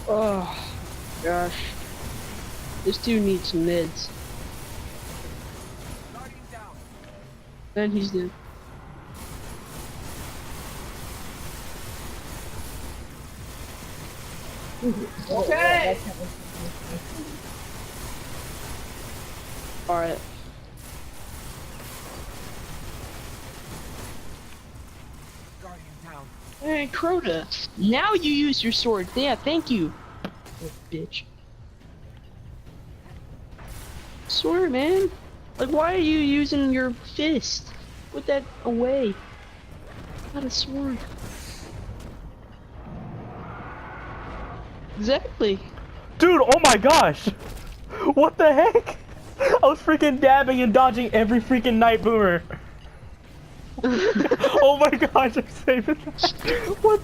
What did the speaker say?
Oh, gosh. This dude needs some meds. Then he's dead. Okay! Alright. Hey, Crota. Now you use your sword. Yeah, thank you. Oh, bitch. Sword, man. Like, why are you using your fist? Put that away. Not a sword. Exactly. Dude, oh my gosh! What the heck? I was freaking dabbing and dodging every freaking night boomer. Oh my gosh, I'm saving that. What?